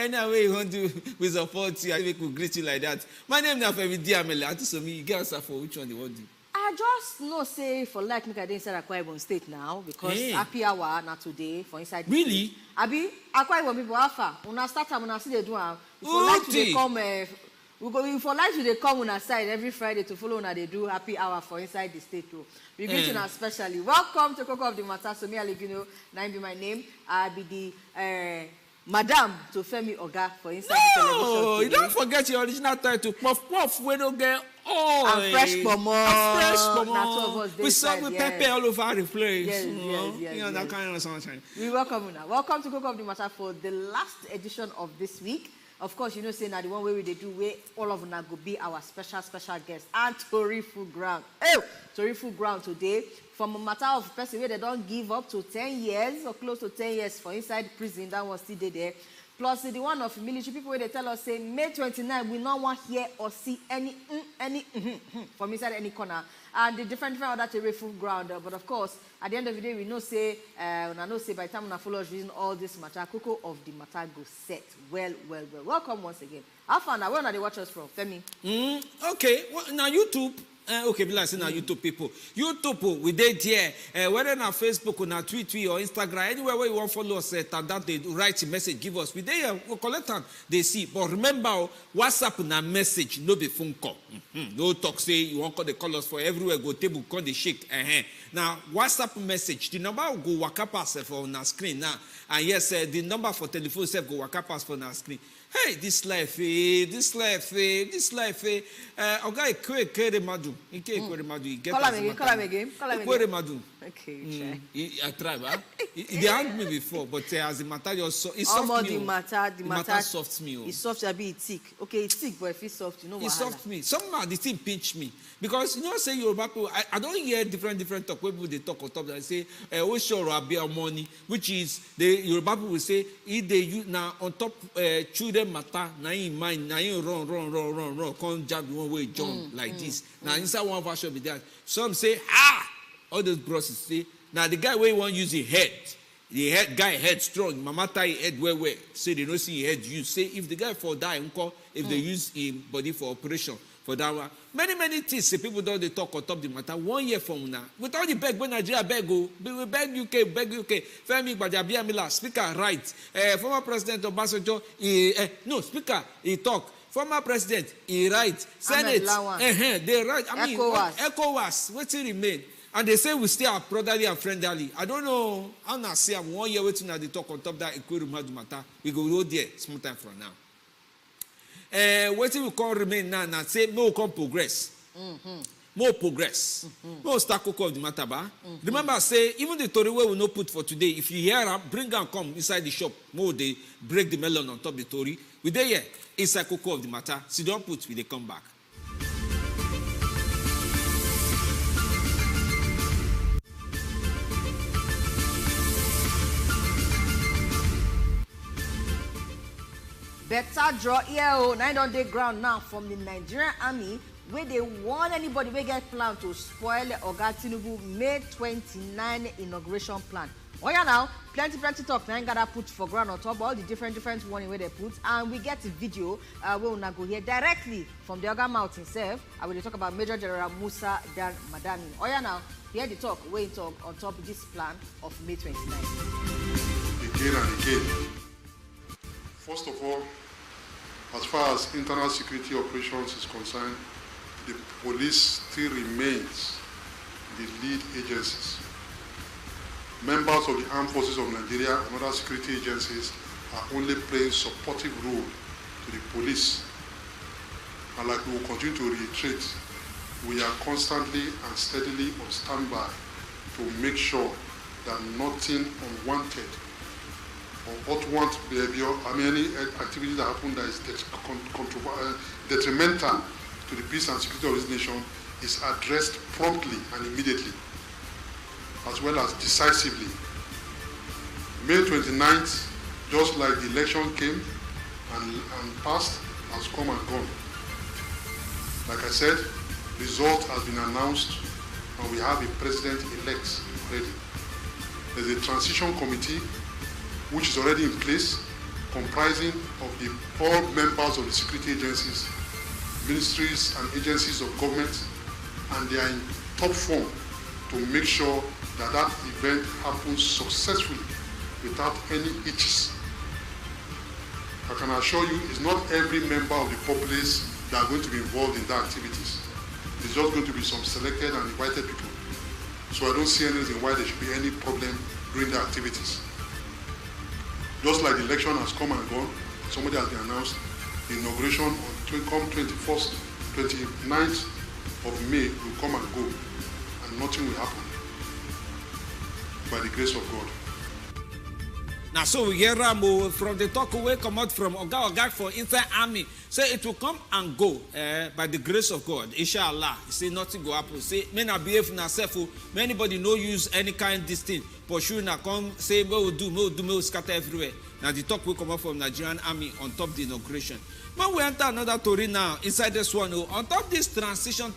any way you want to, we support you, and we could greet you like that. My name is Femi Diamele. I just me, you get answer for which one they want to do. I just know say for like me I dey inside Akwa Ibom State now because happy hour na today for inside. Really? Abi Akwa Ibom people alpha. Una start am una still dey do am. If for like to come we go for like to dey come on our side every Friday to follow una dey do happy hour for inside the state too. We greet you especially. Welcome to Coco of the Matter. Sonia Legino, now be my name. I be the Madam to Femi Oga for inside the television. No, you don't forget your original title. Puff puff, we don't get all. And fresh pomo. And fresh pomo. Now 2 of us we saw with pepper all over the place. Yes, you know that kind of sunshine. We welcome you now. Welcome to Coco of the Matter for the last edition of this week. Of course, you know, say now the one way we do where all of them go be our special guest and Torifu Ground. Oh, Torifu Ground today from a matter of person where they don't give up to 10 years or close to 10 years for inside prison. That was still there. Plus the one of military people where they tell us say May 29 we not want hear or see any from inside any corner. And the different other Torifu Ground. But of course, at the end of the day, we know say by the time we follow us reading all this matter, Coco of the Matter go set. Well. Welcome once again. How far now? Where are they watch us from? Femi? Okay. Well, now YouTube. Okay, like say now YouTube people. YouTube, we did here. Whether na Facebook or na Twitter or Instagram, anywhere where you want to follow us, that they write a message, give us. We there, we collect them, they see. But remember, WhatsApp na message, no be phone call. No talk say you want to call us for everywhere, go table, call the shake. Now, WhatsApp message, the number will go waka pass for on our screen now. And yes, the number for telephone self go waka pass for on our screen. Hey, this life, this life. Ike Ekweremadu. Ike Ekweremadu. Call him again. Ekweremadu. Okay, I tried, huh? They had me before, but as the matter, it soft me. The matter soft me. It's soft, a bit thick. Okay, it's thick, but if it's soft, you know what? It's soft me. Somehow the thing pinch me. Because, you know, say Yoruba people, I don't hear different talk. Where people they talk on top, they say, we show Rabia money, which is, the Yoruba people will say, if they use now on top children matter, now in mind, now you run, come jab one way, jump like this. Now inside one version be that. Some say, all those brosses say, now the guy where you want to use his head, guy head strong, mama tie head well, say they don't see his head use. Say if the guy for die, if they use him body for operation, for that one. Many things, say people don't they talk on top the matter. 1 year from now, with all the beg, when Nigeria beg go, we beg UK. Femi Gbadabiamila, speaker, right. Former President Obasanjo, speaker, he talk. Former president, he right. Senate, they right. I mean, ECOWAS, what's it remain? And they say we stay are brotherly and friendly. I don't know. I'm not saying 1 year waiting at the talk on top that Ekweremadu matter. We go there small time from now. What we can remain now and say more can progress. More progress. More start Coco of the matter. Remember, say even the Tory we will not put for today. If you hear them, bring them come inside the shop. More they break the melon on top the Tory. We there here inside Coco of the matter. So don't put we they come back. Better draw here, 9 on the ground now from the Nigerian army where they want anybody we get plan to spoil Oga Tinubu May 29 inauguration plan. Oh yeah, now plenty talk now gotta put for ground on top all the different warning where they put, and we get a video where we'll now go here directly from the Oga mouth himself. I will talk about Major General Musa Dan Madani. Oh yeah, now here the talk where he talk on top of this plan of May 29. Again and again. First of all, as far as internal security operations is concerned, the police still remains the lead agencies. Members of the armed forces of Nigeria and other security agencies are only playing supportive role to the police. And like we will continue to reiterate, we are constantly and steadily on standby to make sure that nothing unwanted or unwanted behavior, any activity that happens that is detrimental to the peace and security of this nation is addressed promptly and immediately, as well as decisively. May 29th, just like the election came and passed, has come and gone. Like I said, result has been announced and we have a president-elect already. There's a transition committee which is already in place comprising of all members of the security agencies, ministries and agencies of government, and they are in top form to make sure that that event happens successfully without any hitches. I can assure you it's not every member of the populace that are going to be involved in the activities. It's just going to be some selected and invited people. So I don't see any reason why there should be any problem during the activities. Just like the election has come and gone, somebody has been announced, the inauguration on 29th of May will come and go, and nothing will happen by the grace of God. Now, so we hear Rambo from the talk away, come out from Oga for inside army. Say it will come and go by the grace of God. Inshallah. Say nothing go happen. Say, may not behave na self. May anybody no use any kind of this thing. Pursue na come say, may we scatter everywhere. Now the talk will come out from Nigerian army on top of the inauguration. But we enter another story now inside this one. On top of this transition.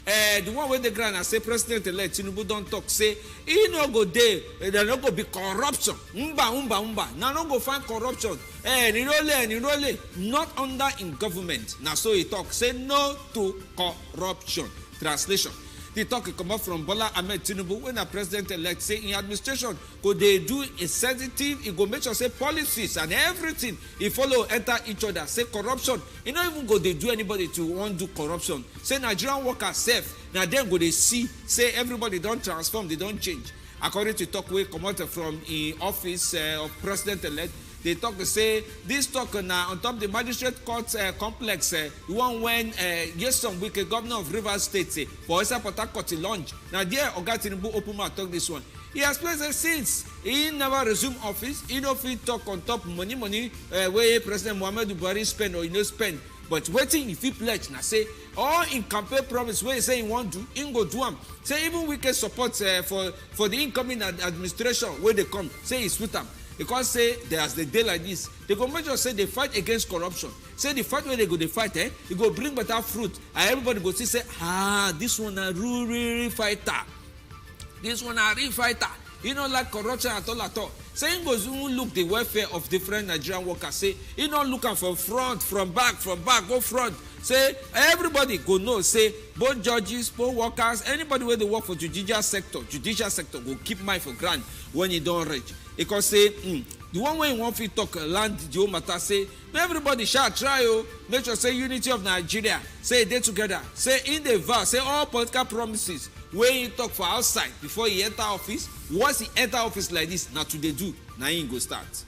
The one where the grand and say President-elect Tinubu don't talk, say, he no go there, there no go be corruption. Umba. Now no go find corruption. Nirole, not under in government. Now so he talk, say no to corruption. Translation. The talk come up from Bola Ahmed Tinubu when the president-elect say in administration go they do a sensitive, he go make sure say policies and everything he follow enter each other. Say corruption, he not even go they do anybody to want do corruption. Say Nigerian workers safe. Now then go they see say everybody don't transform, they don't change. According to talk way come out from the office of president-elect. They talk to say this talk now on top of the magistrate court complex. One when yes some week governor of Rivers State say for Esa Port Harcourt launch. Now there Oga Tinubu open mouth talk this one. He explains that since he never resume office, he no fit talk on top money where President Muhammadu Buhari spend or he no spend. But waiting if he pledge now say all in campaign promise where he say he want to, he go do am. Say even we can support for the incoming administration where they come. Say he's with them. Because say there's the day like this, the government just say they fight against corruption. Say the fight where they go, they fight, it go bring better fruit. And everybody go see, say, this one a real fighter. This one a real fighter. You don't like corruption at all. Say he goes look the welfare of different Nigerian workers. Say he not looking from front, from back, go front. Say everybody go know. Say both judges, both workers, anybody where they work for judicial sector go keep mind for grant when you don't reach. Because say the one way you want to talk land the whole matter say everybody shall try make sure say unity of Nigeria say they together say in the vow say all political promises when you talk for outside before you enter office once he enter office like this now to they do now he go start.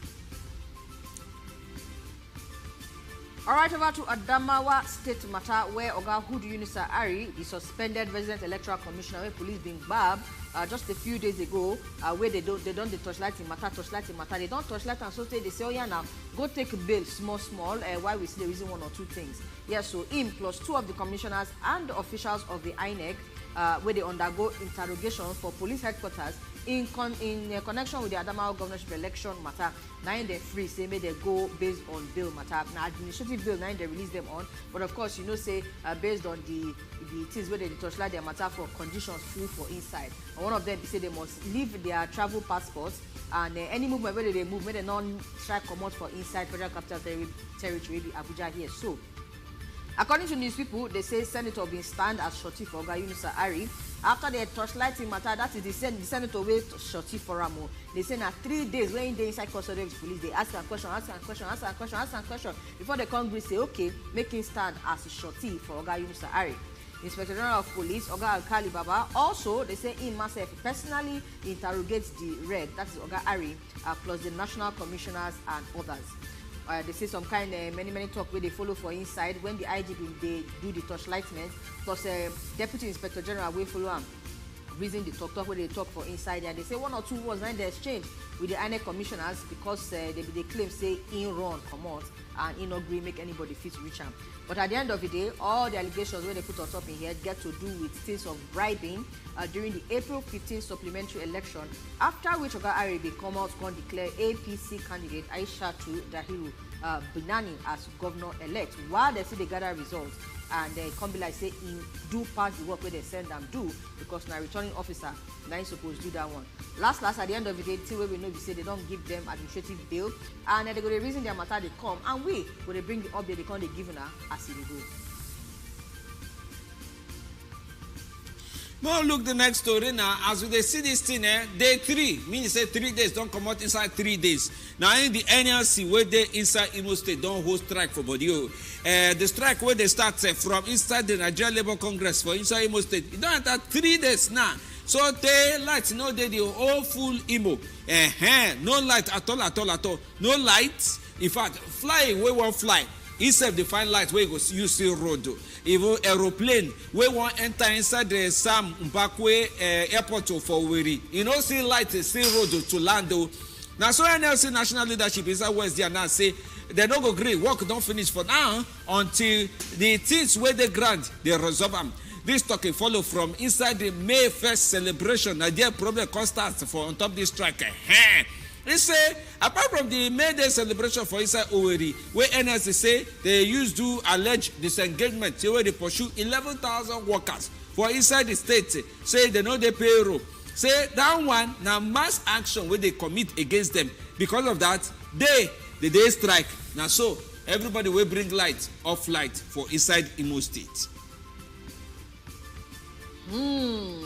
All right, over to Adamawa State matter where Oga Hudu Yunusa Ari, the suspended resident electoral commissioner, where police being barbed just a few days ago, where they don't the torchlighting matter. They don't torchlight and so they say, oh yeah, now go take a bail, small. Why we see the reason one or two things. Yes, so him plus two of the commissioners and the officials of the INEC, where they undergo interrogation for police headquarters in connection with the Adamawa governorship election matter. Now they free say may they go based on bail matter. Now administrative bail now they release them on, but of course you know say based on the things where they torchlight their matter for conditions full for inside. And one of them they say they must leave their travel passports and any movement where they move, may they not try come out for inside Federal Capital Territory, Abuja here. So according to news people, they say Senator been stand as shorty for Oga Yunusa Ari. After the torchlighting matter, that is the Senator wait shorty for Ramo. They say now 3 days when they inside custody of the police, they ask a question. Before the Congress say, okay, make him stand as a shorty for Oga Yunusa Ari. Inspector General of Police, Oga Alkali Baba, also they say he must personally interrogates the reg, that is Oga Ari, plus the national commissioners and others. They say some kind many talk where they follow for inside when the IGP they do the torchlightment plus Deputy Inspector General will follow them reason the talk where they talk for inside and they say 1 or 2 words then they exchange with the INEC commissioners because they claim say in run come out and in agree make anybody fit reach them. But at the end of the day, all the allegations where they put on top in here get to do with things of bribing during the April 15th supplementary election, after which Oga Ari will come out and declare APC candidate Aishatu Dahiru Binani as governor-elect while they see the gather results. and they come be like say in do pass the work where they send them do, because now returning officer now you supposed to do that one. Last at the end of the day, till we know we say they don't give them administrative bail, and they go the reason their matter they come, and we when they bring the update they come they give her as it go. Now look the next story now. As we see this thing, day 3, meaning say 3 days, don't come out inside 3 days. Now in the NLC where they inside Imo State don't hold strike for body. The strike where they start from inside the Nigerian Labour Congress for inside Imo State. It don't enter 3 days now. So they lights, no they the whole full Imo. No light at all. No light. In fact, flying we won't fly. Instead the fine light where you see road. Even aeroplane we won't enter inside the Sam Mbakwe airport for Wiri. You know see light see road to land. Now so NLC national leadership inside West there now say they don't go green. Work don't finish for now until the things where they grant they resolve them. This talking follow from inside the May 1st celebration. Now their problem constant for on top this strike. They say, apart from the May Day celebration for inside Owerri, where NLC say they used to allege disengagement, say where they pursue 11,000 workers for inside the state, say they know they payroll. Say that one, now mass action where they commit against them. Because of that, the day strike. Now so, everybody will bring light, off light for inside Imo State.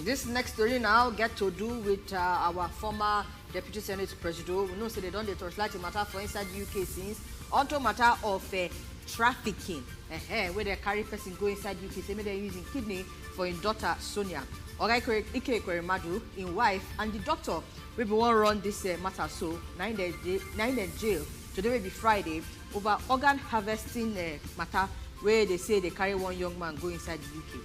This next story now get to do with our former Deputy Senate President. We know say they don't torchlight the matter for inside the UK since onto matter of trafficking. Where they carry person go inside UK, say they're using kidney for his daughter Sonia. Ike Ekweremadu, in wife, and the doctor we be one run this matter so 9 days jail. Today will be Friday over organ harvesting matter where they say they carry one young man go inside the UK.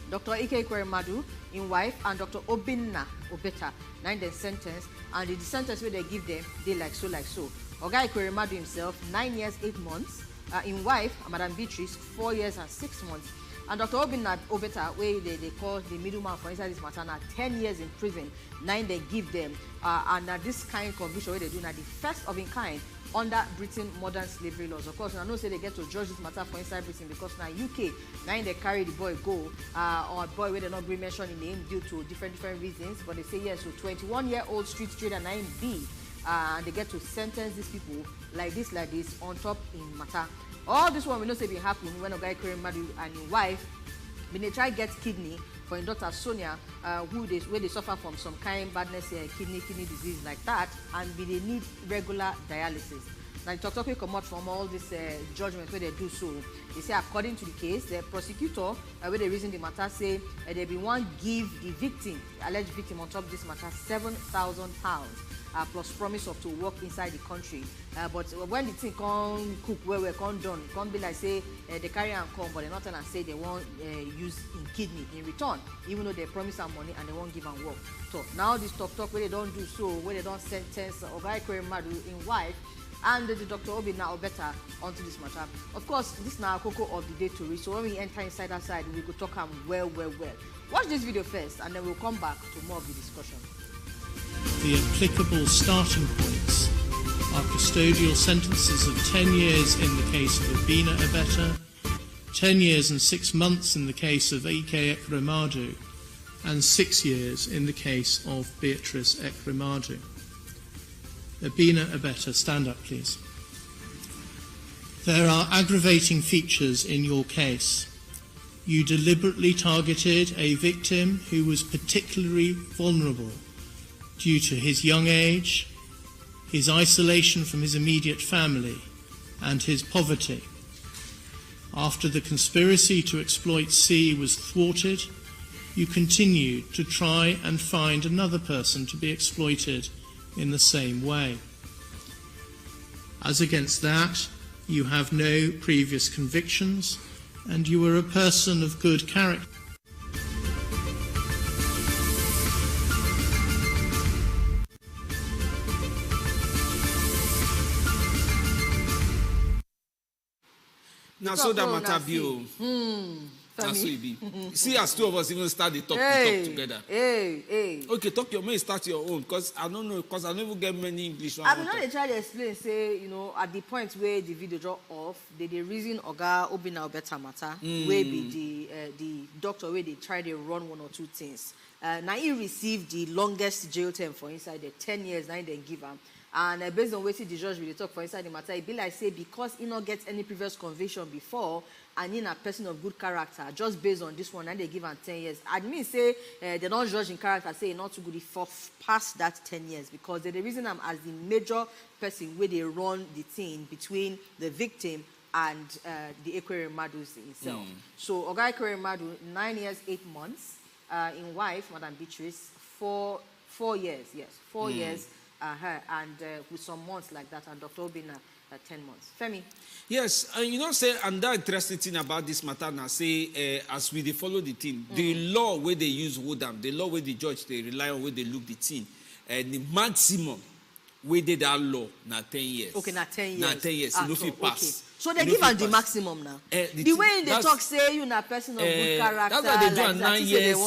Dr. Ike Ekweremadu, in wife, and Dr. Obinna Obeta, 9 days sentence, and the sentence where they give them, they like so. Ike Ekweremadu himself, 9 years, 8 months. In wife, Madam Beatrice, 4 years and 6 months. And Dr. Obinna Obeta, where they call the middleman for inside this matter, now 10 years in prison, 9 they give them. And this kind of conviction where they do now, the first of in kind, under Britain modern slavery laws. Of course, I know say they get to judge this matter for inside Britain because now UK, now they carry the boy go, or a boy where they not bring mention in name due to different reasons, but they say yes, so 21-year-old street trader 9B, and they get to sentence these people like this on top in matter. All this one we know say be happen when Ike Ekweremadu and his wife, when they try get kidney for his daughter Sonia, where they suffer from some kind badness, kidney disease like that, and they need regular dialysis. Now the talk come out from all this judgment where they do so. They say according to the case, the prosecutor, where they reason the matter, say they be one give the victim, the alleged victim on top of this matter, £7,000. Plus promise of to work inside the country. But when the thing come cook where we come done, come be like say they carry and come, but they not and say they won't use in kidney in return, even though they promise them money and they won't give them work. So now this talk where they don't do so, where they don't sentence Ike Ekweremadu in wife and the Dr. Obinna Obeta onto this matter. Of course, this is now cocoa of the day to read. So when we enter inside that side, we go talk well. Watch this video first, and then we'll come back to more of the discussion. The applicable starting points are custodial sentences of 10 years in the case of Obinna Obeta, 10 years and 6 months in the case of Ike Ekweremadu, and 6 years in the case of Beatrice Ekweremadu. Obinna Obeta, stand up please. There are aggravating features in your case. You deliberately targeted a victim who was particularly vulnerable due to his young age, his isolation from his immediate family, and his poverty. After the conspiracy to exploit C was thwarted, you continued to try and find another person to be exploited in the same way. As against that, you have no previous convictions, and you are a person of good character. Now so that matter view. That's what it be. See, as two of us even start the talk, we talk together. Okay, talk your main, start your own, because I don't know, because I don't even get many English. I mean, they try to explain, say, you know, at the point where the video drop off, they reason Oga Obinna Obeta matter, where be the doctor where they try to run one or two things. Now he received the longest jail term for inside the 10 years, now they give him. And based on what the judge will talk for inside the matter, it be like say because he not get any previous conviction before and in a person of good character, just based on this one, and they give him 10 years. I mean say they don't judge in character, say not too good if past that 10 years because the reason I'm as the major person where they run the thing between the victim and the Ekweremadus himself. So Oga Ekweremadu 9 years 8 months, in wife Madam Beatrice 4 years, yes, 4 years. And with some months like that, and Dr. Obinna 10 months. Femi? Yes, and you know, say, and that interesting thing about this matter now, say, as we they follow the thing, the law where they use hold them, the law where the judge they rely on where they look the thing, and the maximum where they that law now 10 years. Okay, now 10 years. Now 10 years, you know if you pass. Okay. So they give them the maximum now. The way they talk, say you na person of good character. That's why they do like 9 years,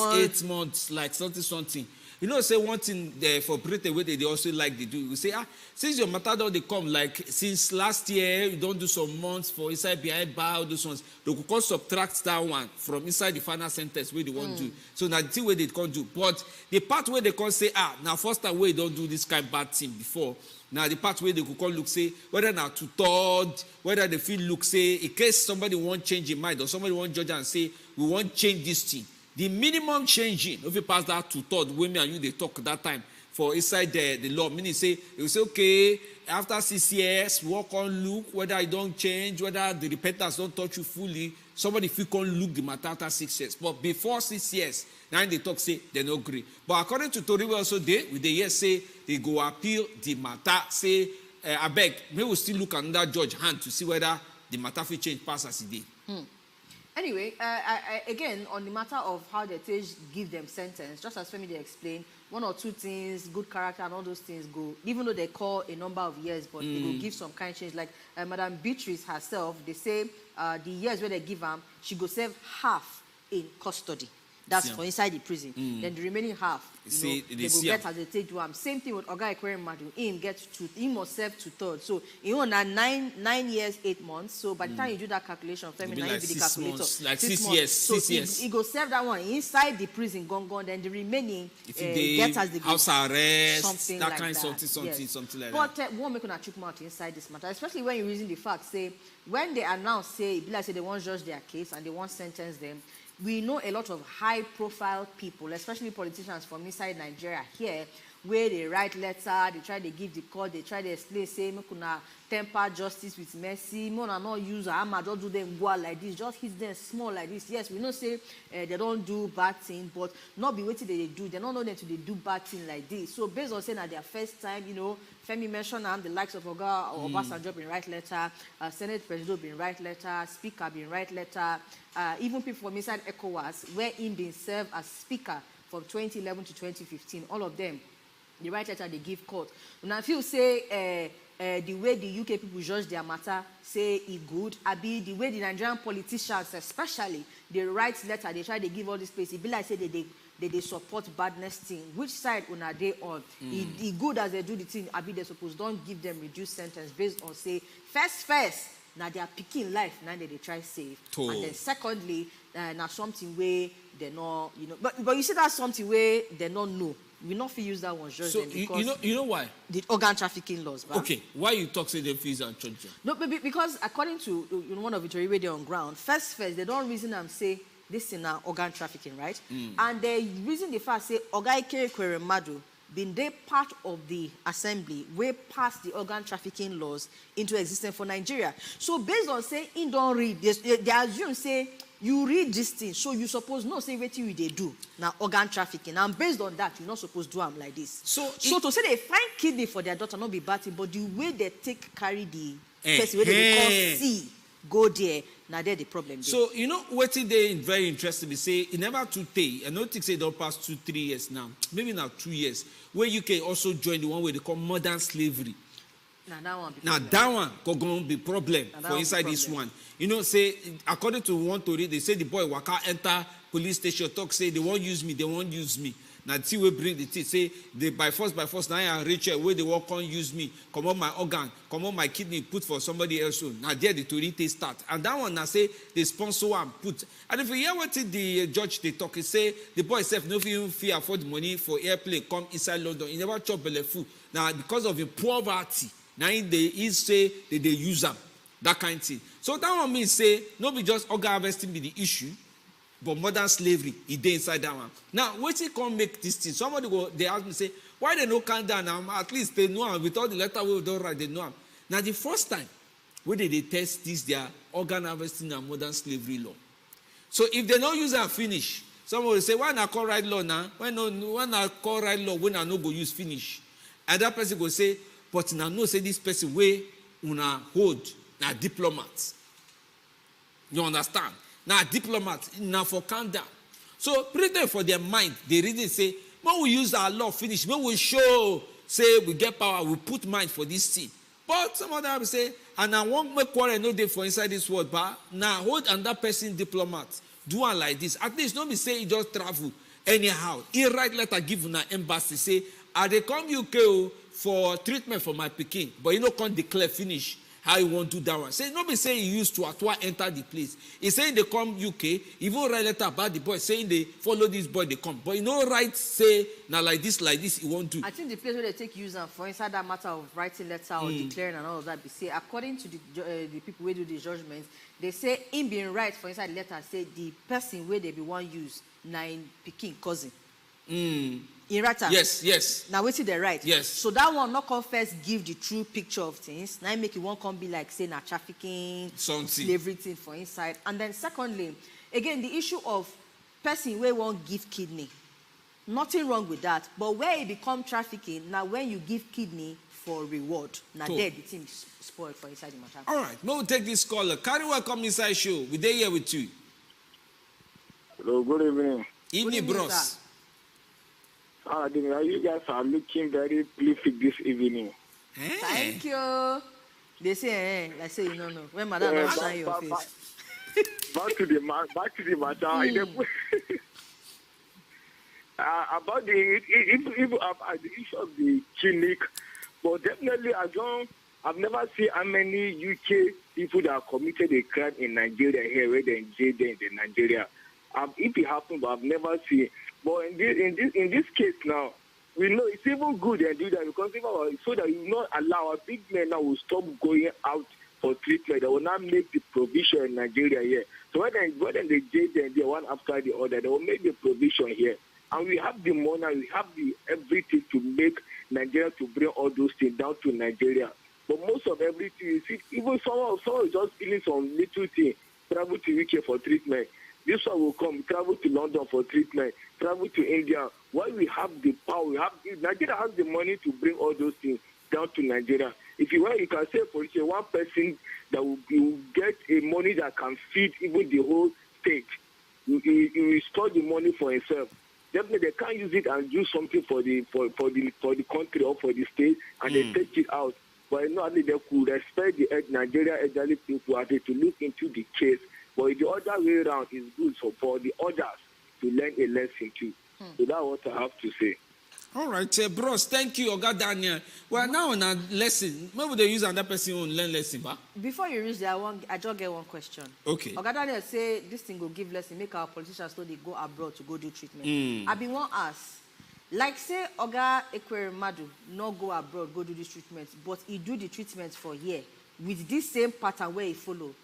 8 months, like something. You know, say one thing for Britain where they also like they do. We say, since your matter don't they come like since last year, you don't do some months for inside behind bar, all those ones. They could subtract that one from inside the final sentence where they want to do. So now the thing where they can't do. But the part where they can't say, now first time where you don't do this kind of bad thing before. Now the part where they could call look say whether now to third, whether they feel look say in case somebody won't change their mind or somebody won't judge and say we won't change this thing. The minimum changing, if you pass that to third, when me and you they talk that time for inside the law, meaning say it will say okay, after 6 years, walk on look whether it don't change, whether the repentance don't touch you fully. Somebody if you can look the matter after 6 years, but before 6 years, now they talk say they no agree. But according to Tori, we also they with the years say they go appeal the matter. Say I beg, may we still look another judge hand to see whether the matter will change pass as it did. Anyway, again, on the matter of how the judge give them sentence, just as Femi they explained, one or two things, good character and all those things go, even though they call a number of years, but they will give some kind of change. Like Madam Beatrice herself, they say the years where they give her, she go serve half in custody. That's for inside the prison. Then the remaining half, they go get as they take to him. Same thing with Oga Ekweremadu. He must serve 2/3. So he on 9 years 8 months. So by the time you do that calculation, Femi, now you be the calculator. Months, like 6 years. So 6 years. He go serve that one inside the prison, gone. Then the remaining get as the house arrest, something that like kind that. something like that. But one make a trick mouth inside this matter, especially when you're using the fact, say when they announce, say they won't judge their case and they won't sentence them. We know a lot of high-profile people, especially politicians from inside Nigeria here, where they write letter, they try to give the court, they try to explain, say, me kuna temper justice with mercy, me not use I'ma just do them well like this, just hit them small like this. Yes, we know say they don't do bad things, but not be waiting they do. They don't know them to they do bad things like this. So based on saying at their first time, Femi mentioned the likes of Oga or Obasanjo been write letter, Senate President been write letter, Speaker been write letter, even people from inside ECOWAS, where him been served as Speaker from 2011 to 2015, all of them, the right letter they give court. Now if you say the way the UK people judge their matter, say it good, I be the way the Nigerian politicians especially, they write letter, they try to give all this space, it be like say they support badness thing. Which side una they on? It good as they do the thing, I be they suppose don't give them reduced sentence based on say first now they are picking life now they try save. And then secondly, now something where they know, but you see that's something where they don't know. We not use that one judge them because you know why? The organ trafficking laws. Right? Okay, why you talk say them fees and charge them? No, because according to one of the radio on ground, first they don't reason them say this is now organ trafficking, right? And they reason the fact say Ike Ekweremadu been they part of the assembly where passed the organ trafficking laws into existence for Nigeria. So based on say in don't read this, they assume say you read this thing, so you suppose not say what they do now organ trafficking, and based on that you're not supposed to do them like this. So to say they find kidney for their daughter not be bad thing, but the way they carry the person where they call C go there, now there the problem. So what they very interesting they say it never too day. I don't think say don't pass 2-3 years now, maybe now 2 years, where UK also join the one where they call modern slavery. Now that one going to be problem for inside this one. You know, say, according to one story, they say the boy waka enter police station, talk, say, they won't use me, they won't use me. Now, the will bring the teeth, say, they by force, now I am Rachel, where they won't come use me, come on my organ, come on my kidney, put for somebody else. Now, there the story they start. And that one, I say, they sponsor one, put. And if you hear what the judge, they talk, he say, the boy self, no fear afford money for airplane, come inside London. He never chop belly food. Now, because of the poverty, now he say they use them, that kind of thing. So that one means say, no be just organ harvesting be the issue, but modern slavery, it dey inside that one. Now, what he can make this thing? Somebody they ask me, say, why they no calm down now? At least they know, with all the letter we don't write, they know. Now, the first time, when they test this, their organ harvesting and modern slavery law. So if they don't use and finish, someone will say, why not call right law now? Why not call right law when I no go use finish? And that person will say, but now no say this person way una hold na diplomat. You understand? Now diplomat now for calm down. So pretty for their mind, they really say, when we use our law finish, when we show say we get power, we put mind for this thing. But some of them say, and I won't make quarrel no day for inside this world, but now hold and that person diplomat. Do one like this. At least don't be say he just travel anyhow. He write letter give una embassy say, I they come UK for treatment for my pikin, but you know can't declare finish how you want to do that one. Say nobody say he used to enter the place. He saying they come UK, even write letter about the boy saying they follow this boy they come, but you know right say now like this he want to. I think the place where they take use for inside that matter of writing letter or declaring and all of that, they say according to the people who do the judgments, they say in being right for inside the letter say the person where they be one use nine pikin cousin. In writer. Yes. Now wait till they write. Yes. So that one not come first give the true picture of things. Now make it one come be like say na trafficking, slavery thing for inside. And then secondly, again the issue of person where won't give kidney. Nothing wrong with that. But where it become trafficking, now when you give kidney for reward, now there the thing is spoiled for inside the matter. All right, we'll take this caller. Carry welcome inside show. We there here with you. Hello, good evening. Evening, bros. You guys are looking very prolific this evening. Thank you. They say, like say you don't know. When madam don't shine your face. Back to the matter. About the issue of the clinic, but definitely I've never seen how many UK people that have committed a crime in Nigeria here, where they in jail in Nigeria. If it happened, but I've never seen. But in this case now, we know it's even good they do that because so that you will not allow our big men now will stop going out for treatment. They will not make the provision in Nigeria here. So when they jail them, they one after the other, they will make the provision here. And we have the money, we have the everything to make Nigeria to bring all those things down to Nigeria. But most of everything, you see, even someone is just feeling some little thing, travel to UK for treatment. This one will come, travel to London for treatment, travel to India. While we have the power, Nigeria has the money to bring all those things down to Nigeria. If you want, you can say for instance, one person that will get a money that can feed even the whole state. He will store the money for himself. Definitely, they can't use it and do something for the country or for the state, and they take it out. But not only they could respect the Nigeria elderly people, and they to look into the case. But the other way around is good for the others to learn a lesson too. So that's what I have to say. All right, bros, thank you, Oga Daniel. Well, now on a lesson, maybe they use another person who learn lesson, ba? Before you reach there, I just get one question. Okay. Oga Daniel say this thing will give lesson, make our politicians so they go abroad to go do treatment. I been want ask, like say Oga Ekweremadu not go abroad, go do this treatment, but he do the treatment for here with this same pattern where he follow.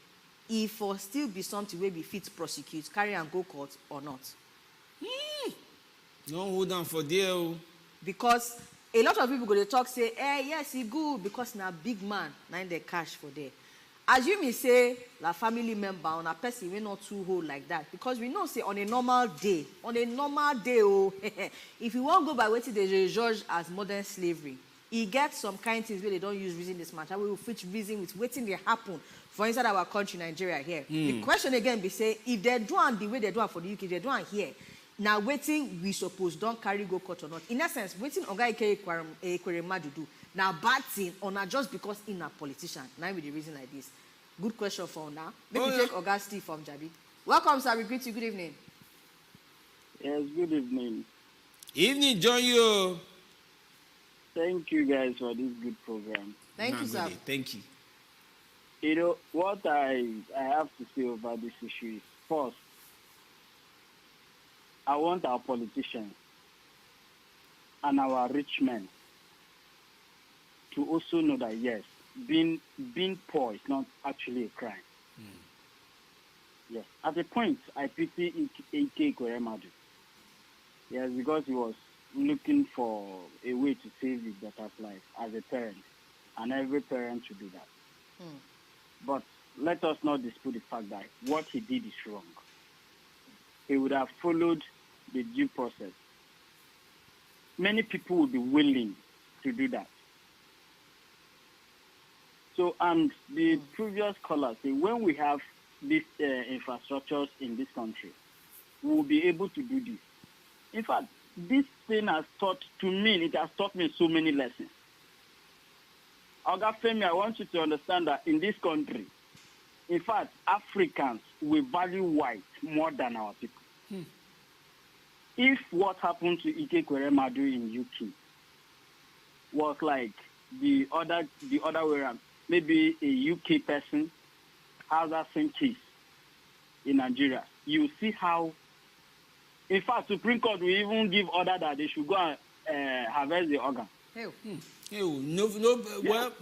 If for still be something where be fit to prosecute, carry and go court or not? No hold on for there. Because a lot of people go to talk say, yes, he good because na big man, na the cash for there. Assume me say la family member on a person we not too hold like that. Because we know say on a normal day, if you won't go by what they judge as modern slavery, he gets some kind of things where they don't use reason this matter. We will fit reason with waiting they happen for inside our country, Nigeria here. The question again be say, if they do it the way they do it for the UK, they do it here. Now waiting we suppose don't carry go court or not. In essence, waiting Oga Ike Ekweremadu do. now bad thing or not just because in a politician. Now with the reason like this. Good question for now. Maybe take Oga Steve from Jabi. Welcome, sir. We greet you. Good evening. Yes, good evening. Evening, John. You. Thank you guys for this good program. Thank you, sir. Thank you. You know, what I have to say over this issue is, first, I want our politicians and our rich men to also know that, yes, being poor is not actually a crime. Yes. At a point, I pity Ike Ekweremadu. Yes, because he was looking for a way to save his daughter's life as a parent. And every parent should do that. But let us not dispute the fact that what he did is wrong. He would have followed the due process. Many people would be willing to do that. So, and the previous caller said, when we have these infrastructures in this country, we will be able to do this. In fact, this thing has taught me so many lessons. Oga Femi, I want you to understand that in this country, in fact, Africans, we value white more than our people. If what happened to Ike Ekweremadu in UK was like the other way around, maybe a UK person has that same case in Nigeria, you see how, in fact, Supreme Court will even give order that they should go and harvest the organ. Well,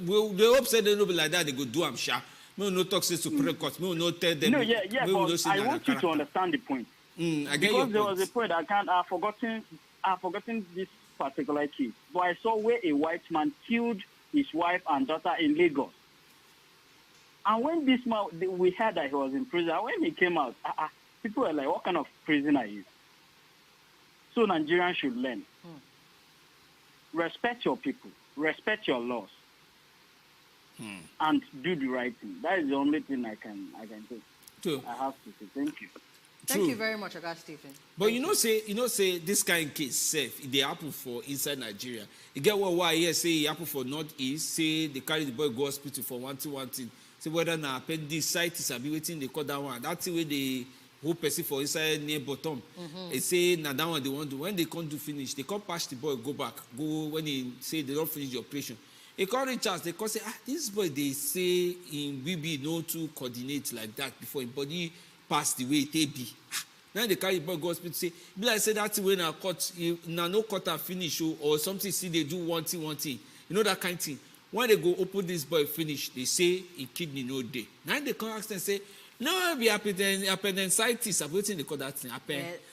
they hope say they no be like that. They go do am sha. Me no talk say Supreme Court. Me no tell them. No, but I want you to understand the point. I get because there was a point I've forgotten this particular case. But I saw where a white man killed his wife and daughter in Lagos. And when this man, we heard that he was in prison. And when he came out, people were like, "What kind of prisoner is?" So Nigerians should learn. Respect your people. Respect your laws. And do the right thing. That is the only thing I can say. True. I have to say thank you. Thank you very much, Oga Stephen. But say this kind of case safe. They happen for inside Nigeria. You get what I hear say it happen for Northeast. Say they carry the boy go hospital for one thing. Say whether na appendicitis be waiting they call that one. That's the way they who person for inside near bottom. They say na that one they want to. When they can't do finish, they can't patch the boy go back. Go when they say they don't finish the operation. They call reach us. They call say this boy they say in BB no to coordinate like that before his body pass the way it be. Now they carry the boy go hospital say be like say that when I cut no cut and finish or something see they do one thing. You know that kind of thing. When they go open this boy finish, they say in kidney no day. Now they come ask and say no be appendicitis. I'm waiting they call that thing.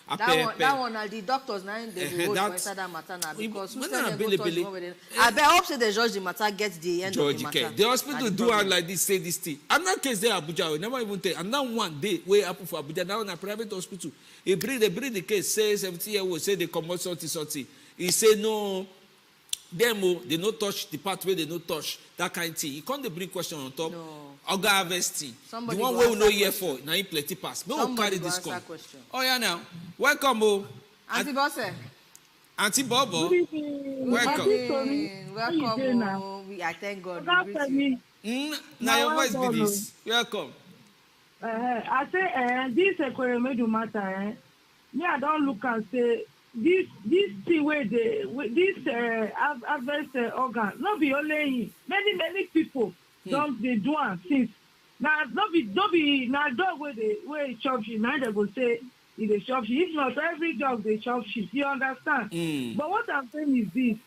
That one the doctors now they hold for inside that matter now because who said they go touch the one with them. I hope say the judge the matter gets the end of the matter. The hospital do out like this, say this thing. And that case there Abuja, we never even tell. And now one day way happen for Abuja, now in a private hospital. They bring the case, say 70-year-old, say they come out something. He say no. Them they no touch the part where they no touch that kind of thing. You can't bring question on top. No. Oga harvesting. The one where we know here for now in plenty pass. No one carry this call. Oh yeah now. Welcome, Auntie Bosse. Auntie Bobo. Welcome. Welcome. I thank God. Now your voice be this. Welcome. I say this Ekweremadu matter. Me I don't look and say this thing where this harvest organ not be only many people don't they do am since now not be now dog where they chop shit now they go say it dey chop shit if not every dog they chop shit you understand. But what I'm saying is this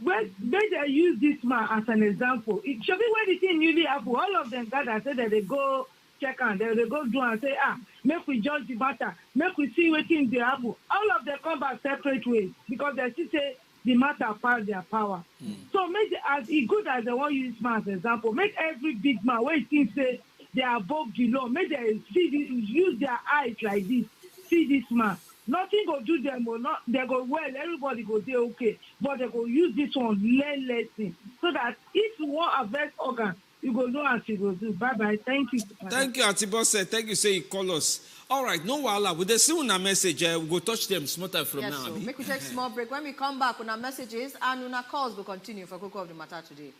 when they use this man as an example it should be when the thing newly happen all of them gather say that they go check and they go do and say make we judge the matter make we see wetin dey happen all of them come back separate ways because they still say the matter pass their power. So make as good as they wan use man as example make every big man wey think say they are above the law make they see this use their eyes like this see this man nothing go do them or not they go well everybody go dey okay but they go use this one learn lesson so that if you wan harvest organ you go know as you go do. Bye-bye. Thank you. Thank you, Atibose. Thank you, say you call us. All right, no wahala. With the sooner message, we go touch them small time from now. So make we take small break. When we come back, our messages and our calls will continue for Cocoa of the Matter today.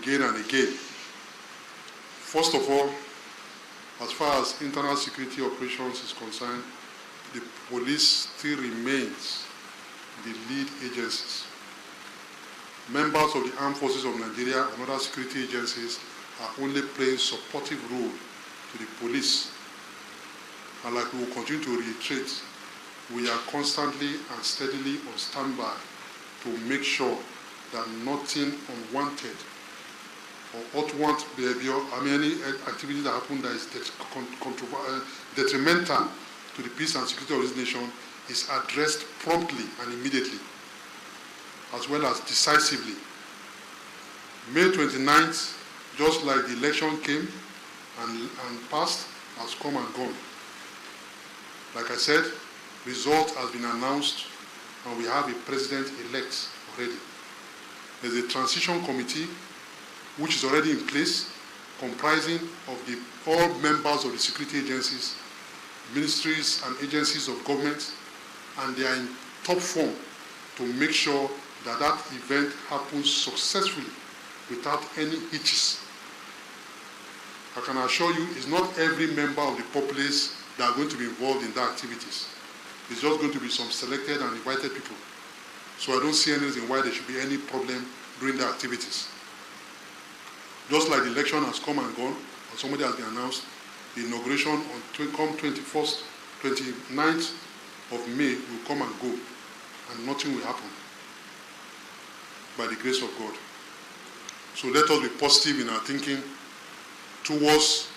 Again and again. First of all, as far as internal security operations is concerned, the police still remains the lead agencies. Members of the armed forces of Nigeria and other security agencies are only playing supportive role to the police. And like we will continue to reiterate, we are constantly and steadily on standby to make sure that nothing unwanted or unwanted behavior, any activity that happen that is detrimental to the peace and security of this nation is addressed promptly and immediately, as well as decisively. May 29th, just like the election came and passed, has come and gone. Like I said, result has been announced and we have a president-elect already. There's a transition committee which is already in place, comprising of all members of the security agencies, ministries and agencies of government, and they are in top form to make sure that that event happens successfully without any hitches. I can assure you it's not every member of the populace that are going to be involved in the activities. It's just going to be some selected and invited people. So I don't see any reason why there should be any problem during the activities. Just like the election has come and gone, and somebody has been announced, the inauguration on 29th of May will come and go, and nothing will happen by the grace of God. So let us be positive in our thinking towards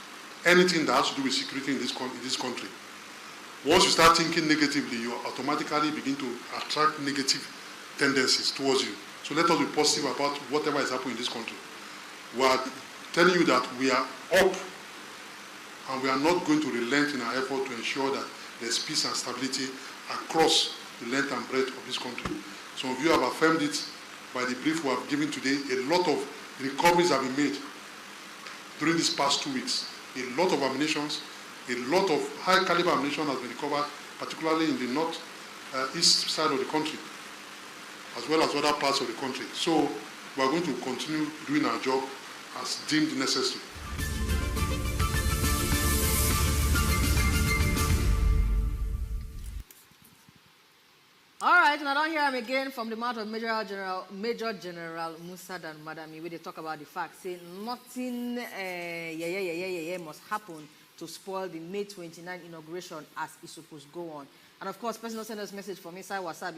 anything that has to do with security in this country. Once you start thinking negatively, you automatically begin to attract negative tendencies towards you. So let us be positive about whatever is happening in this country. We are telling you that we are up and we are not going to relent in our effort to ensure that there's peace and stability across the length and breadth of this country. Some of you have affirmed it by the brief we have given today. A lot of recoveries have been made during these past 2 weeks. A lot of ammunitions, a lot of high caliber ammunition has been recovered, particularly in the east side of the country, as well as other parts of the country. So we are going to continue doing our job as deemed necessary. All right, and I don't hear him again from the mouth of Major General Musa Dan Madami, where they talk about the fact, say nothing must happen to spoil the May 29 inauguration as it's supposed to go on. And of course, person send us message from inside WhatsApp.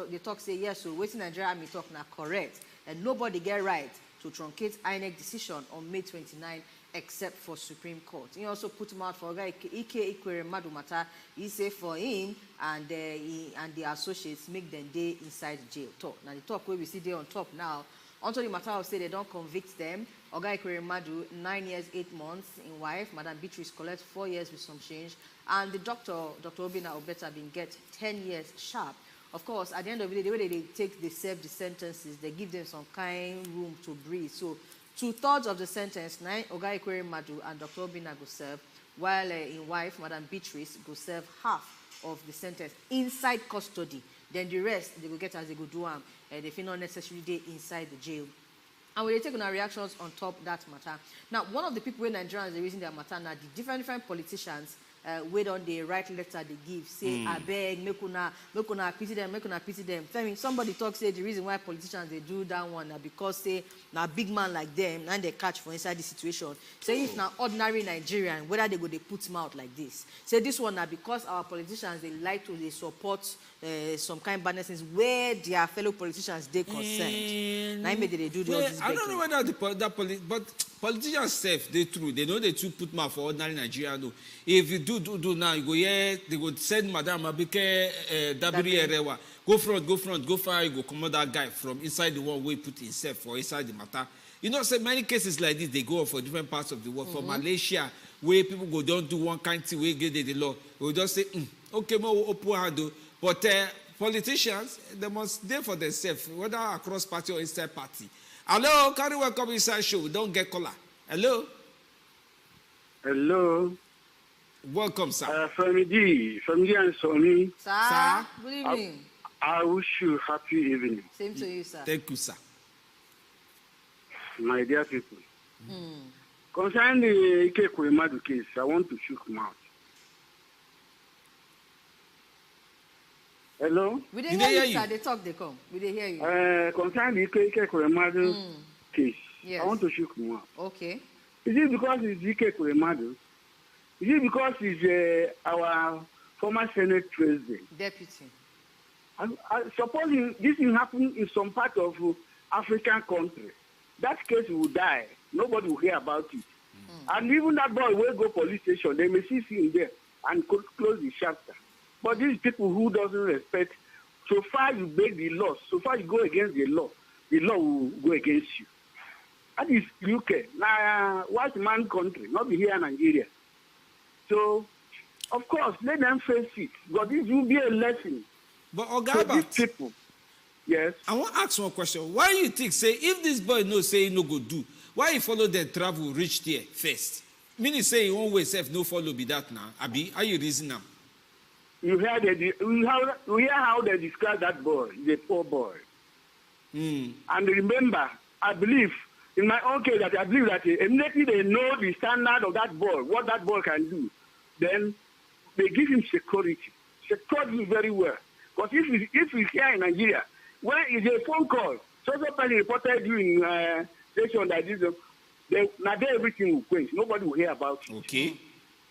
They talk say yes, so waiting Nigeria Army talk now correct, and nobody get right to truncate INEC decision on May 29 except for Supreme Court. He also put him out for Ike Ekweremadu matter. He say for him and the associates make them day inside jail. Talk. Now the talk where we see there on top now. Onto the matter of say they don't convict them. Ike Ekweremadu 9 years 8 months in wife. Madam Beatrice collect 4 years with some change. And the Dr. Obinna Obeta been get 10 years sharp. Of course, at the end of the day, the way they take, they serve the sentences, they give them some kind room to breathe. So 2/3 of the sentence, Ike Ekweremadu and Dr. Obinna go serve, while in wife, Madam Beatrice, go serve half of the sentence inside custody. Then the rest, they go get as they go do them. They feel not necessarily they inside the jail. And we take on our reactions on top that matter. Now, one of the people in Nigeria is raising their matter now, the different politicians wait on the right letter they give, say, I beg, make una pity them, make una pity them. Femi, somebody talks, say the reason why politicians they do that one because say now big man like them and they catch for inside the situation. Say if now ordinary Nigerian, whether they go they put him out like this. Say this one now because our politicians they like to they support some kind of badness where their fellow politicians they concerned. Now maybe they do this. I don't know whether but politicians self they true. They know they too put mouth for ordinary Nigerian. No. If you do now, you go here, they go send Madam Abike Dabiri Erewa. Go front, go far, you go come that guy from inside the one where he put himself for inside the matter. You know, so many cases like this, they go for different parts of the world. For Malaysia, where people go don't do one kind of thing, where get the law. We just say, okay, more open hand. But politicians, they must there for themselves, whether across party or inside party. Hello, can you welcome inside show? Don't get caller. Hello? Hello. Welcome, sir. From and Sonia. Sir, good evening. I wish you happy evening. Same to you, sir. Thank you, sir. My dear people. Concerning the Ike Ekweremadu case, I want to shook mouth. Hello? We didn't hear you, sir. They talk, they come. We didn't hear you. Concerning the Ike Ekweremadu case, yes. I want to shook mouth. Okay. Is it because it's Ike Ekweremadu? Is it because he's our former Senate president? Deputy. I suppose this will happen in some part of African country. That case will die. Nobody will hear about it. And even that boy will go police station. They may see him there and close the chapter. But these people who doesn't respect, so far you break the law, so far you go against the law will go against you. That is UK. Now, white man country, not be here in Nigeria. So, of course, let them face it. But this will be a lesson. But to these people. Yes. I want to ask one question. Why you think, say, if this boy no say he no go do, why he follow them travel reach there first? Meaning say he won't way self no follow be that now. Abi, how you reason now? You hear how they describe that boy, the poor boy. And remember, I believe, in my own case, that I believe that immediately they know the standard of that boy, what that boy can do, then they give him security. Security very well. Because if he's here in Nigeria, when it's a phone call, social person reported you in station like this, now there everything will quench. Nobody will hear about it. Okay.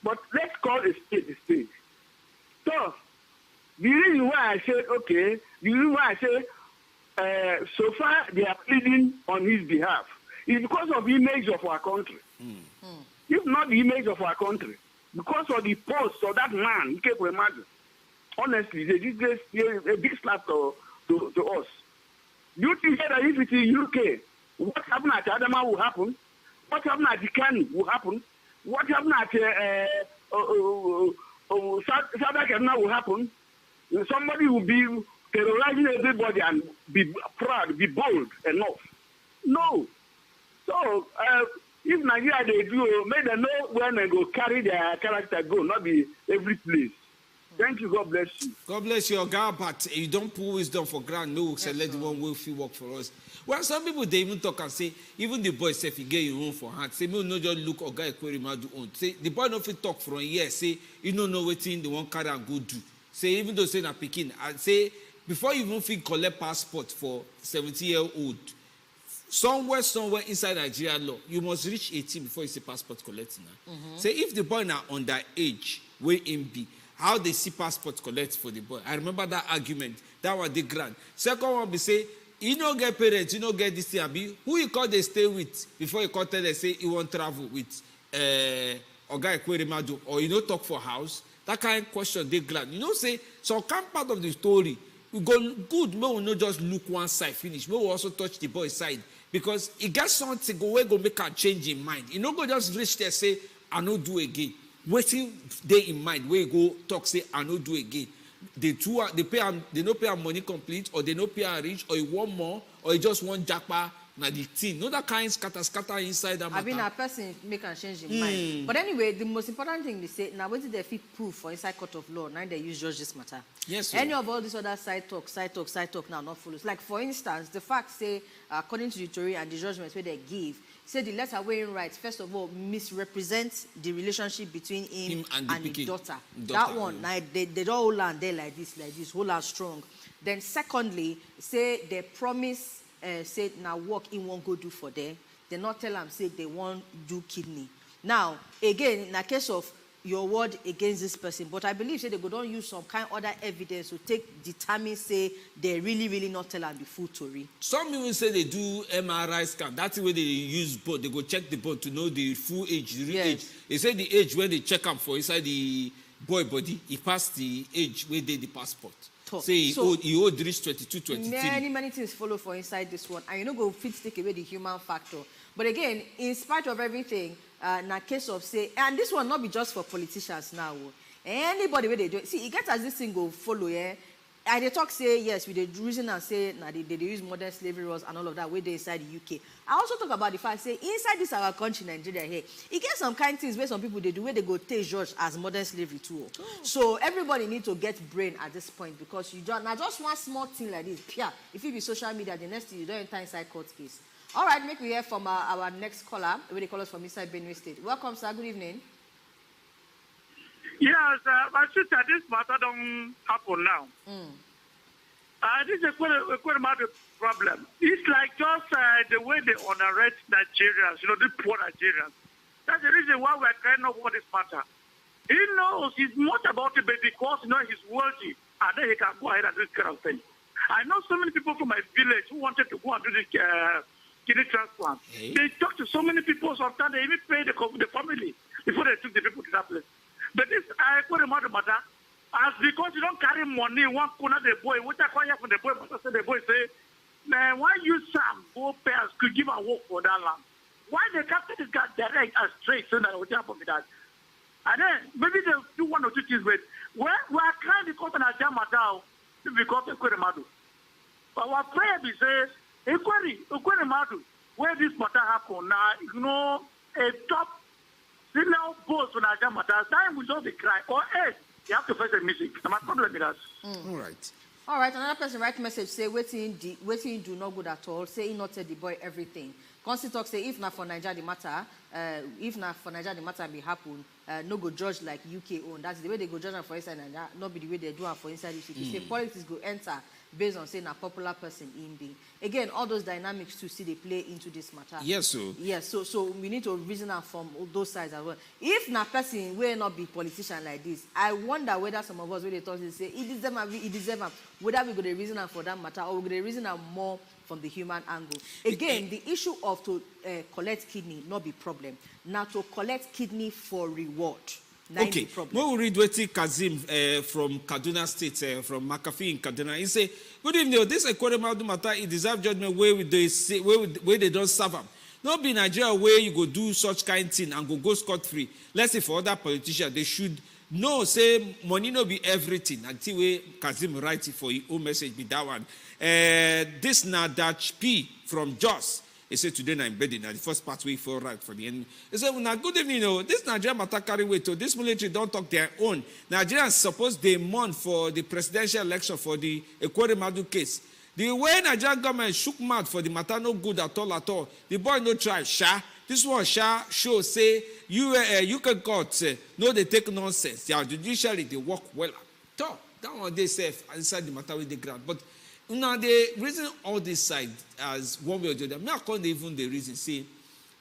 But let's call a spade a spade. So, the reason why I said, okay, the reason why I say, so far they are pleading on his behalf is because of the image of our country. If not the image of our country, because of the post of that man, Ike Ekweremadu, honestly, they did a big slap to us. Do you think that if it's in UK, what happened at Adama will happen? What happened at Dikani will happen? What happened at South Africa will happen? Somebody will be terrorizing everybody and be proud, be bold enough. No. So, if Nigeria they do, make them know when they go carry their character go, not be every place. Thank you. God bless you. God bless you, God, but you don't put wisdom for granted. No, Yes, let the one will feel work for us. Well, some people they even talk and say, even the boy say if you get your own for hand, say me no just look Oga Ekweremadu own. Say the boy no fit talk from here. Say you don't know what thing the one carry and go do. Say even though say na pikin, and say before you even fit collect passport for 70-year-old, somewhere inside Nigeria law, you must reach 18 before you see passport collecting. Say if the boy now underage, where him be. How they see passport collect for the boy. I remember that argument. That was the grand. Second one be say, you don't get parents, you don't get this thing. Who you call they stay with before you call tell them say you want travel with. Oga Ekweremadu or you know talk for house, that kind of question they glad. You know say some kind part of the story we go good, may we not just look one side finish, may we also touch the boy side because he gets something go make a change in mind. You know go just reach there say I no do again. Waiting they in mind where you go talk say I no do again. They no pay money complete or they no pay rich or you want more or you just want japa. Na the thing, no that kind scatter inside that matter. I mean, a person make a change in mind. But anyway, the most important thing they say, now what did they fit proof for inside court of law? Now they use judge this matter. Yes. Sir. Any of all this other side talk now not follows. Like for instance, the fact say, according to the theory and the judgment where they give, say the letter weighing rights, first of all, misrepresents the relationship between him and the daughter. That one, now they don't hold on there like this, hold on strong. Then secondly, say they promise say now work in won't go do for them. They not tell them say they won't do kidney. Now again, in a case of your word against this person, but I believe say they go don't use some kind of other evidence to determine say they really not tell them the full story. Some even say they do MRI scan. That's the way they use both. They go check the both to know the full age, the real age. They say the age when they check them for inside the boy body, he passed the age where they the passport. Say he owed reach 22, 23. Many things follow for inside this one. And you know go fit take away the human factor. But again, in spite of everything, in a case of say, and this one not be just for politicians now. Anybody where they do it. See, it gets as this thing go follow, yeah. And they talk say yes, with the reason and say nah, they use modern slavery laws and all of that where they inside the UK. I also talk about the fact say inside this our country, Nigeria here, it gets some kind of things where some people they do where they go take George as modern slavery too. Oh. So everybody need to get brain at this point because you don't now just one small thing like this. Yeah, if it be social media, the next thing you don't enter inside court case. All right, make we hear from our next caller, where they call us from inside Benue State. Welcome, sir. Good evening. Yes, my sister, this matter don't happen now. This is a Ekweremadu problem. It's like just the way they honor Nigerians, the poor Nigerians. That's the reason why we're crying over this matter. He knows he's much about it, but because he's wealthy, and then he can go ahead and do this kind of thing. I know so many people from my village who wanted to go and do this kidney transplant. Hey. They talked to so many people, sometimes they even paid the family before they took the people to that place. But this Ekweremadu matter, as because you don't carry money, one corner the boy, what I call you for the boy, but I say the boy say, man, why you some go pairs could give a work for that land? Why they capture this guy direct and straight so that it will happen with that? And then maybe they do one or two things with we are crying because of Nigerian matter because of Ekweremadu. But our prayer is say, Ekweremadu, where this matter happen now, a top senior boss for Nigerian matter, time will just be crying. Or else, you have to face a music. I'm not problem with that. All right, another person write message say, waiting do not good at all. Say he not tell the boy everything. Consti talk say if not for Nigeria the matter be happen, no go judge like UK own. That's the way they go judge for inside Nigeria, not be the way they do for inside the city. Say politics go enter based on saying a popular person in be. Again, all those dynamics to see they play into this matter. Yes, sir. Yes, so we need to reason out from those sides as well. If na person will not be politician like this, I wonder whether some of us when they talk say it deserve whether we go to reason out for that matter or we go to reason out more from the human angle. Again, the issue of to collect kidney not be problem. Now to collect kidney for reward. Okay, we'll read what Kazim from Kaduna State, from McAfee in Kaduna. He say, good evening, this Ekweremadu matter, it deserves judgment where they don't serve them. Not be Nigeria where you go do such kind of thing and go scot-free. Let's say for other politicians, they should know, say, money no be everything. Until way Kazim write it for your own message, be that one. This na Dutch P from Jos. He said today na embedded na the first part way for right for the enemy. He said, well, good evening, this Nigerian matter carry weight. So this military don't talk their own. Nigerians suppose they mourn for the presidential election for the Ekweremadu case. The way Nigerian government shook mouth for the matter no good at all. The boy no try, sha. This one sha show say you can court no they take nonsense. Their judiciary they work well. So that one they say inside the matter with the ground. But now they reason all this side as one way or the other. I can't even the reason say.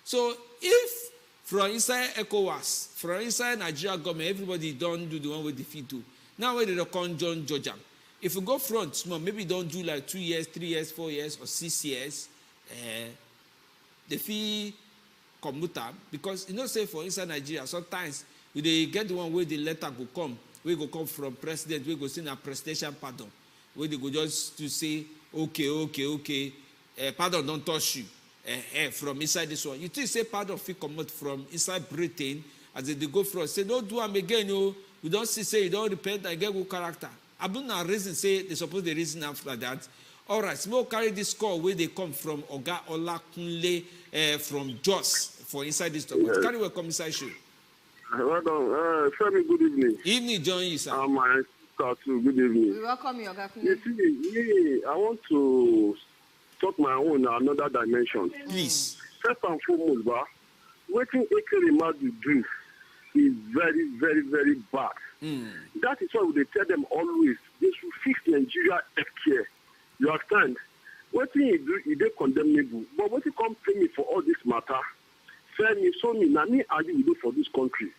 So if from inside ECOWAS, from inside Nigeria government, everybody don't do the one with the feet do. Now when they come John George. If you go front small, maybe don't do like 2 years, 3 years, 4 years, or 6 years. The fee commuter, because you know, say for inside Nigeria, sometimes they get the one where the letter go come, where go come from president, where go send a presidential pardon, where they go just to say, okay, pardon don't touch you from inside this one. You think say pardon fit come out from inside Britain as they go from say don't do them again, you don't see say you don't repent and get good character. Abuna reason say they suppose the reason after that. All right, small carry this call where they come from Oga Olakunle from Jos for inside this talk. Yes. Carry welcome inside show. Well, Femi, good evening. Evening, join you, sir. My sister too, good evening. We welcome you, Oga Kunle. You see, I want to talk my own another dimension. Please. First and foremost, what Ekweremadu do is very, very, very bad. That is why they tell them always they should fix Nigeria healthcare. You understand? What he do, he is condemnable. But what he come pay me for all this matter, Femi, Sonia, Nani, are you do for this country?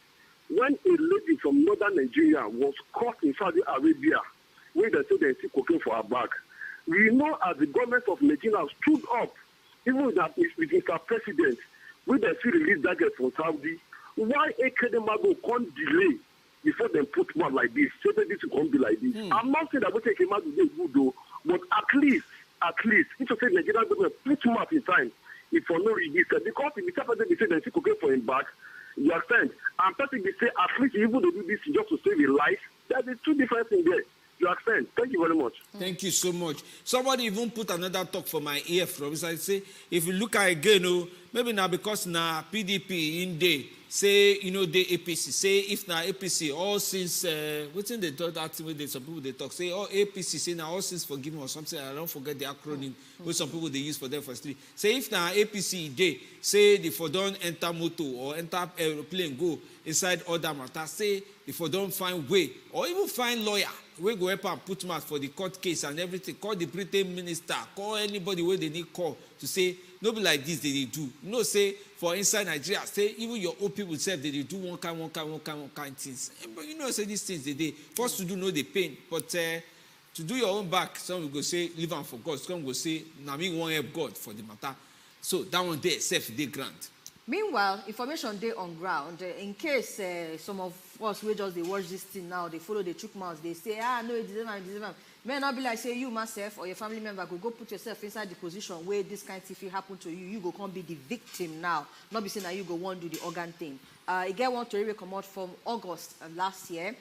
When a lady from northern Nigeria was caught in Saudi Arabia, where they said they see cocaine for her bag, we know as the government of Nigeria stood up, even with Mr. President, when they still release that girl from Saudi, why Ekweremadu can't delay before they put one like this? Say that this can't be like this. I'm not saying that what Ekweremadu is good though, but at least, if you say Nigerian government put him up in time, if for no reason, because if the person they say they see cocaine for him back, you understand? And person they say at least even they do this just to save his life, there's two different things there. You understand? Thank you very much. Thank you so much. Somebody even put another talk for my ear from inside. Say, if you look at again, maybe now because now PDP in day, say, the APC, say if now APC, all since, what's in the third activity, some people they talk, say, all APC, say now all since forgiven or something, I don't forget the acronym, which some people they use for them for three. Say if now APC day, say if for don't enter motor or enter aeroplane, go inside other matter, say if for don't find way, or even find lawyer, we go up and put mouth for the court case and everything, call the Britain minister, call anybody where they need call to say, no be like this they do. Say for inside Nigeria, say even your old people say they do one kind things. But say these things they first to do know the pain, but to do your own back, some will go say leave them for God, some will say now me won't help God for the matter. So that one there self they grant. Meanwhile, information day on ground. In case some of us we just they watch this thing now, they follow the trick mouse, they say, no, it deserve. May not be like say you myself or your family member go put yourself inside the position where this kind of thing happen to you. You go come be the victim now. Not be saying that you go want to do the organ thing. You get one to come out from August last year,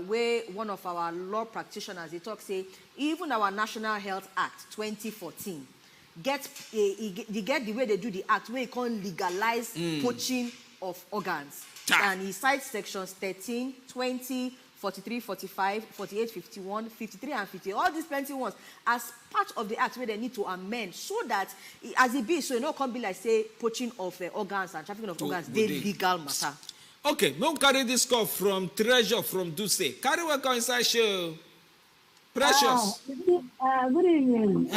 where one of our law practitioners they talk say even our National Health Act 2014. Get the way they do the act where you can legalize poaching of organs. And he cites sections 13, 20, 43, 45, 48, 51, 53, and 50. All these plenty ones as part of the act where they need to amend so that as it be, so it not can be like say poaching of organs and trafficking of organs, they legal matter. Okay, we'll carry this call from Treasure from Duse. Carry welcome inside show. Precious. Good evening.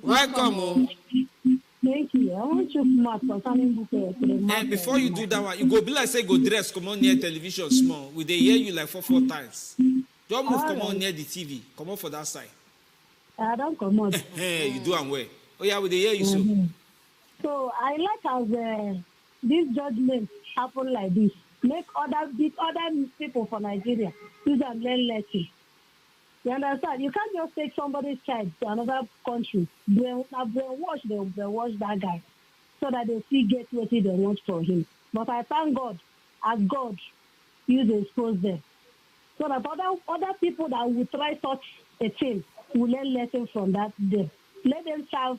Welcome. Thank you. I want you smart concerning this. And before you do that one, you go be like say go dress, come on near television small. We they hear you like four times. Don't move, come on near the TV. Come on for that side. I don't come on. You do and where? Oh yeah, we they hear you so. So I like as this judgment happen like this. Make other people for Nigeria use and learn lesson. You understand? You can't just take somebody's child to another country, brainwash that guy, so that they still get what they want from him. But I thank God, as God, you expose them, so that other people that will try such a thing will learn lesson from that day. Let them serve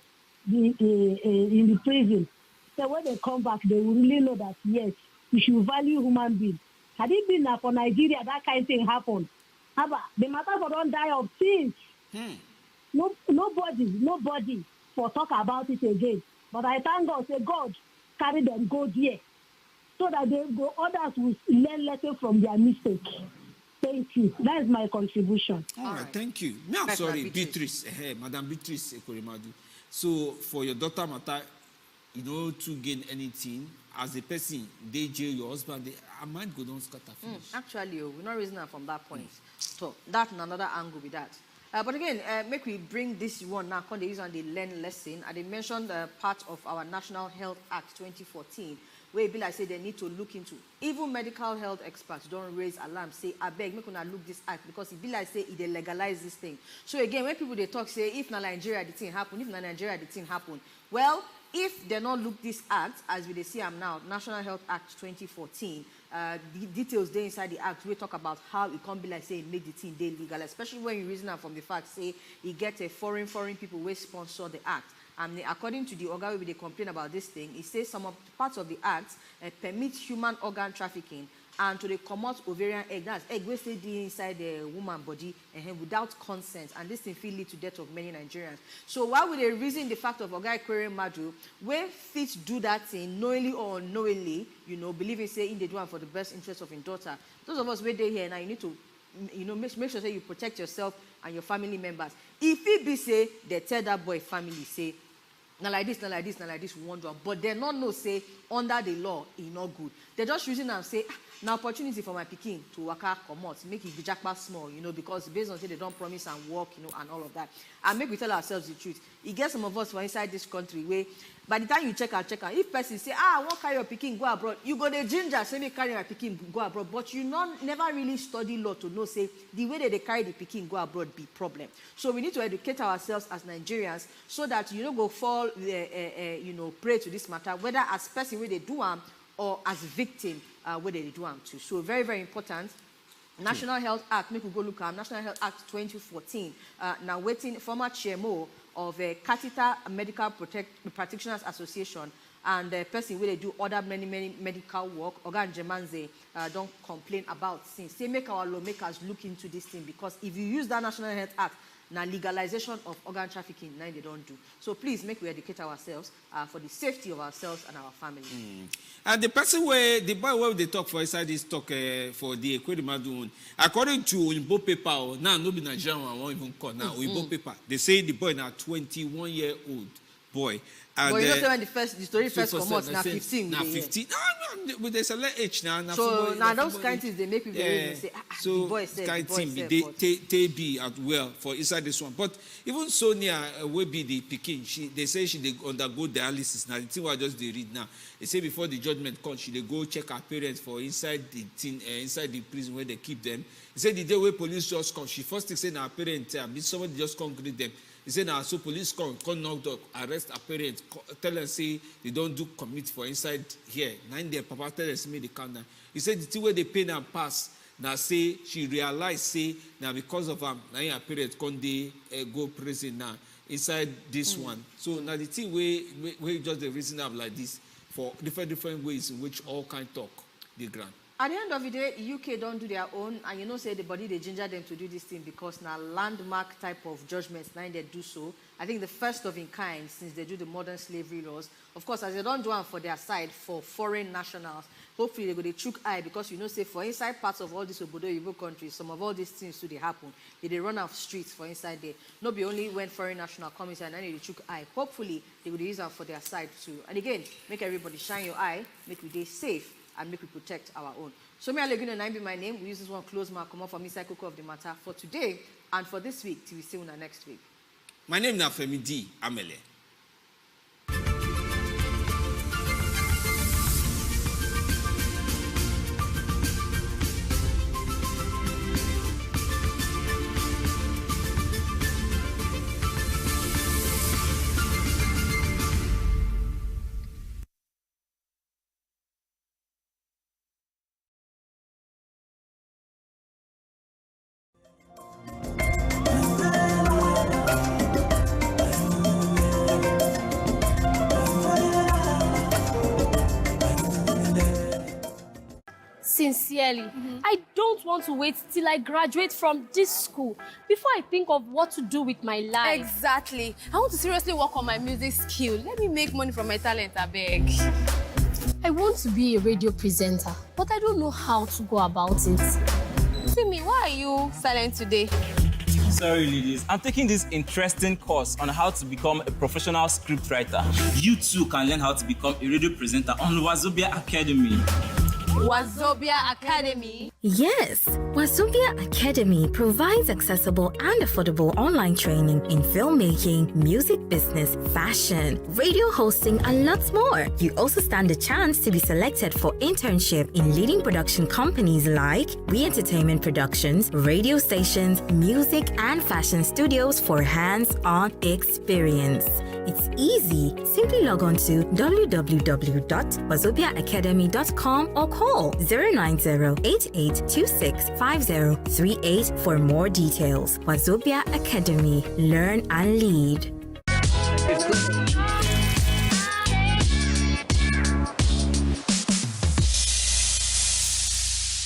in the prison. So when they come back, they will really know that yes, we should value human beings. Had it been for Nigeria, that kind of thing happened. The matter for don't die of things. Nobody for talk about it again. But I thank God, say God carry them go there, so that they go others will learn lesson from their mistake. Thank you. That is my contribution. All right, thank you. Me, I'm sorry, Beatrice. Madam Beatrice Ekweremadu. So for your daughter matter, you know, to gain anything as a person, they jail your husband, I might go down scatter finish. Actually, we're not reasoning from that point. So that's another angle with that. But again, make we bring this one now, because they use on the learn lesson. And they mentioned part of our National Health Act 2014, where it be like say they need to look into. Even medical health experts don't raise alarm, say, I beg, make una look this act, because it be like say they legalize this thing. So again, when people they talk, say, if na Nigeria the thing happen, if na Nigeria the thing happen, well, if they not look this act, as we see them now, National Health Act 2014, the details there inside the act, we talk about how it can't be like, say, make the thing day legal, especially when you reason from the fact, say, you get a foreign people will sponsor the act. And according to the organ where they complain about this thing, it says some of the parts of the act permit human organ trafficking and to the commot ovarian egg, that's egg we stay inside the woman body and without consent, and this thing will lead to death of many Nigerians. So why would they reason the fact of Ike Ekweremadu, where fit do that thing knowingly or unknowingly, you know, believing saying they do it for the best interest of his daughter. Those of us where they here now, you need to, you know, make sure that you protect yourself and your family members. If it be say they tell that boy family say, now like this, now like this, now like this, one drop, but they not know say under the law it's not good. They're just using and say, now opportunity for my pikin to work out, come out, make it jackpot small, you know, because based on say they don't promise and work, you know, and all of that. And make we tell ourselves the truth. It gets some of us who inside this country where by the time you check out, if person say, I won't carry your pikin, go abroad, you go the ginger, say me carry my pikin, go abroad, but you never really study law to know, say, the way that they carry the pikin, go abroad be problem. So we need to educate ourselves as Nigerians so that you don't go fall, you know, prey to this matter, whether as person where they do them or as victim where they do them too. So very, very important. National Health Act, make we go look at National Health Act 2014. Now waiting, former chairman of Catheter Medical Practitioners Association and the person where they do other many medical work, Ogan Jemanze, don't complain about things. They make our lawmakers look into this thing, because if you use that National Health Act, now legalization of organ trafficking, now they don't do. So please make we educate ourselves for the safety of ourselves and our family. And the person where, the boy where they talk for inside this talk for the Ekweremadu, according to Oyinbo paper, now no be Nigerian, I won't even call now, Oyinbo paper, they say the boy now 21-year-old boy. And, but you know say when the story first come out, now 15. Now 15. No, there's a little age now. So now those kind of things they make people say, so the boy said, kind the boy thing said. they be as well for inside this one. But even Sonia will be the pikin. They say they undergo dialysis. Now the thing I just they read now. They say before the judgment comes, they go check her parents for inside the thing, inside the prison where they keep them. He said the day where police just come, she first say her parents, somebody just come greet them. He said, now, so police come knock door, arrest our parents, tell them, say, they don't do commit for inside here. Now, their papa tell them, say, they count down. He said, the thing where they pay and pass, now, say, she realized, say, now, because of now, her parents can't they go prison now, inside this one. So, now, the thing where just the reason up like this, for different ways in which all kind talk, they grant. At the end of the day, UK don't do their own, and you know, say the body they ginger them to do this thing because now landmark type of judgments now they do so. I think the first of in kind since they do the modern slavery laws. Of course, as they don't do one for their side for foreign nationals, hopefully they go to chook eye, because you know, say for inside parts of all these Obodo Igbo countries, some of all these things do they happen. They run off streets for inside there. Not be only when foreign national come inside and they chook eye. Hopefully they will use them for their side too. And again, make everybody shine your eye, make we day safe, and make we protect our own. So me Aleguna, and I be my name. We use this one close mark come off for me Cocoa of the Matter for today and for this week till we see you next week. My name is Femi D. Amele. Sincerely, I don't want to wait till I graduate from this school before I think of what to do with my life. Exactly. I want to seriously work on my music skill. Let me make money from my talent, I beg. I want to be a radio presenter, but I don't know how to go about it. Femi, why are you silent today? Sorry, ladies. I'm taking this interesting course on how to become a professional scriptwriter. You too can learn how to become a radio presenter on Wazobia Academy. Wazobia Academy? Yes. Wazobia Academy provides accessible and affordable online training in filmmaking, music business, fashion, radio hosting, and lots more. You also stand a chance to be selected for internship in leading production companies like We Entertainment Productions, radio stations, music, and fashion studios for hands-on experience. It's easy. Simply log on to www.wazobiaacademy.com or call 090-8826-5038 for more details. Wazobia Academy. Learn and lead. It's good.